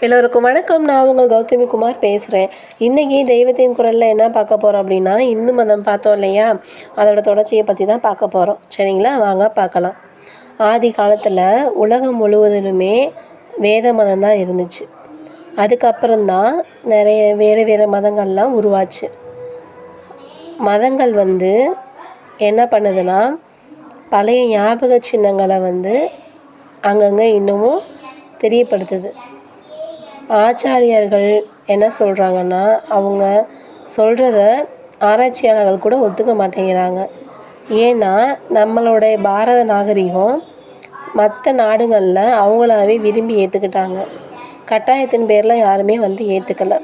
எல்லோருக்கும் வணக்கம். நான் உங்கள் கௌதமி குமார் பேசுகிறேன். இன்றைக்கி தெய்வத்தின் குரலில் என்ன பார்க்க போகிறோம் அப்படின்னா, இந்து மதம் பார்த்தோம் இல்லையா, அதோட தொடர்ச்சியை பற்றி தான் பார்க்க போகிறோம். சரிங்களா, வாங்க பார்க்கலாம். ஆதி காலத்தில் உலகம் முழுவதிலுமே வேத மதம் தான் இருந்துச்சு. அதுக்கப்புறம்தான் நிறைய வேறு வேறு மதங்கள்லாம் உருவாச்சு. மதங்கள் என்ன பண்ணுதுன்னா, பழைய ஞாபக சின்னங்களை அங்கங்கே இன்னமும் தெரியப்படுத்துது. ஆச்சாரியர்கள் என்ன சொல்கிறாங்கன்னா, அவங்க சொல்கிறத ஆராய்ச்சியாளர்கள் கூட ஒத்துக்க மாட்டேங்கிறாங்க. ஏன்னா நம்மளுடைய பாரத நாகரிகம் மற்ற நாடுகளில் அவங்களாவே விரும்பி ஏற்றுக்கிட்டாங்க. கட்டாயத்தின் பேரில் யாருமே ஏற்றுக்கலை.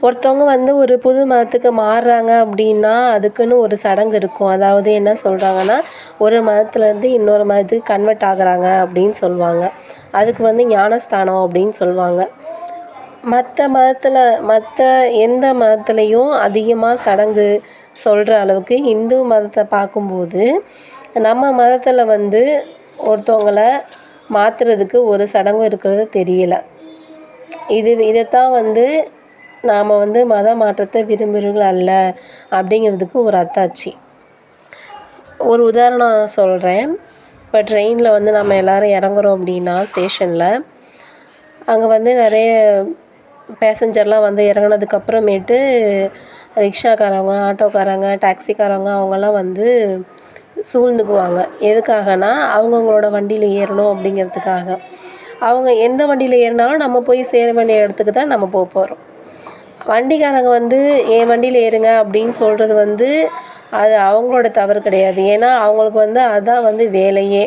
ஒருத்தவங்க ஒரு புது மதத்துக்கு மாறுறாங்க அப்படின்னா அதுக்குன்னு ஒரு சடங்கு இருக்கும். அதாவது என்ன சொல்கிறாங்கன்னா, ஒரு மதத்துலேருந்து இன்னொரு மதத்துக்கு கன்வெர்ட் ஆகுறாங்க அப்படின்னு சொல்லுவாங்க. அதுக்கு ஞானஸ்தானம் அப்படின்னு சொல்லுவாங்க. மற்ற எந்த மதத்துலேயும் அதிகமாக சடங்கு சொல்கிற அளவுக்கு இந்து மதத்தை பார்க்கும்போது, நம்ம மதத்தில் ஒருத்தவங்கள மாற்றுறதுக்கு ஒரு சடங்கும் இருக்கிறது தெரியல. இதைத்தான் நாம் மத மாற்றத்தை விரும்புகிறவர்கள் அல்ல அப்படிங்கிறதுக்கு ஒரு அத்தாட்சி. ஒரு உதாரணம் சொல்கிறேன். இப்போ ட்ரெயினில் நம்ம எல்லோரும் இறங்குறோம் அப்படின்னா ஸ்டேஷனில், அங்கே நிறைய பேசஞ்சர்லாம் இறங்குனதுக்கப்புறமேட்டு ரிக்ஷாக்காரவங்க, ஆட்டோக்காரங்க, டாக்ஸிக்காரவங்க அவங்கெல்லாம் சூழ்ந்துக்குவாங்க. எதுக்காகனா, அவங்கவுங்களோட வண்டியில் ஏறணும் அப்படிங்கிறதுக்காக. அவங்க எந்த வண்டியில் ஏறினாலும் நம்ம போய் சேர வேண்டிய இடத்துக்கு தான் நம்ம போகிறோம். வண்டிக்காரங்க என் வண்டியில் ஏறுங்க அப்படின்னு சொல்கிறது அது அவங்களோட தவறு கிடையாது. ஏன்னா அவங்களுக்கு அதுதான் வேலையே.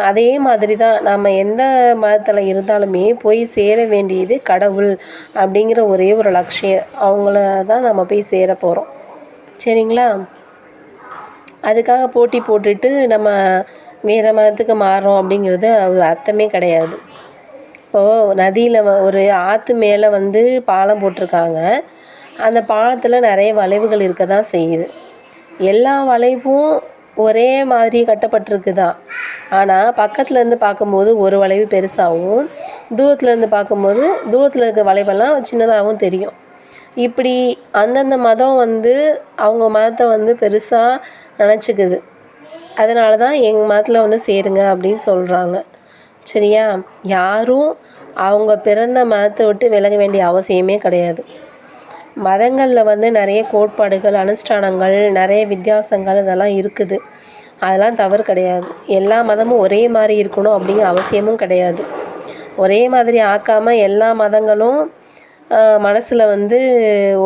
அதே மாதிரி தான் நம்ம எந்த மதத்தில் இருந்தாலுமே போய் சேர வேண்டியது கடவுள் அப்படிங்கிற ஒரே ஒரு லட்சியம். அவங்கள தான் நம்ம போய் சேர போகிறோம். சரிங்களா, அதுக்காக போட்டி போட்டுட்டு நம்ம வேறு மதத்துக்கு மாறுறோம் அப்படிங்கிறது ஒரு அர்த்தமே கிடையாது. இப்போது நதியில் ஒரு ஆற்று மேலே பாலம் போட்டிருக்காங்க. அந்த பாலத்தில் நிறைய வளைவுகள் இருக்க தான் செய்யுது. எல்லா வளைவும் ஒரே மாதிரி கட்டப்பட்டிருக்கு தான். ஆனால் பக்கத்துலேருந்து பார்க்கும்போது ஒரு வளைவு பெருசாகவும், தூரத்துலேருந்து பார்க்கும்போது தூரத்தில் இருக்க வளைவெல்லாம் சின்னதாகவும் தெரியும். இப்படி அந்தந்த மதம் அவங்க மதத்தை பெருசாக நினச்சிக்குது. அதனால தான் எங்கள் மதத்தில் சேருங்க அப்படின்னு சொல்கிறாங்க. சரியா, யாரும் அவங்க பிறந்த மதத்தை விட்டு விலக வேண்டிய அவசியமே கிடையாது. மதங்களில் நிறைய கோட்பாடுகள், அனுஷ்டானங்கள், நிறைய வித்தியாசங்கள் இதெல்லாம் இருக்குது. அதெல்லாம் தவறு கிடையாது. எல்லா மதமும் ஒரே மாதிரி இருக்கணும் அப்படிங்கிற அவசியமும் கிடையாது. ஒரே மாதிரி ஆக்காமல் எல்லா மதங்களும் மனசில்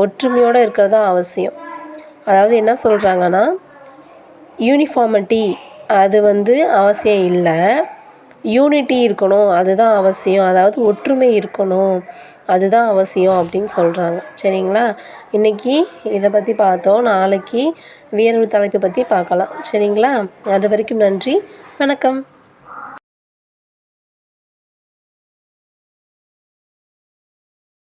ஒற்றுமையோடு இருக்கிறது தான் அவசியம். அதாவது என்ன சொல்கிறாங்கன்னா, யூனிஃபார்மிட்டி அது அவசியம் இல்லை, யூனிட்டி இருக்கணும் அதுதான் அவசியம். அதாவது ஒற்றுமை இருக்கணும் அதுதான் அவசியம் அப்படின்னு சொல்கிறாங்க. சரிங்களா, இன்றைக்கி இதை பற்றி பார்த்தோம். நாளைக்கு வேறொரு தலைப்பை பற்றி பார்க்கலாம். சரிங்களா, அது வரைக்கும் நன்றி, வணக்கம்.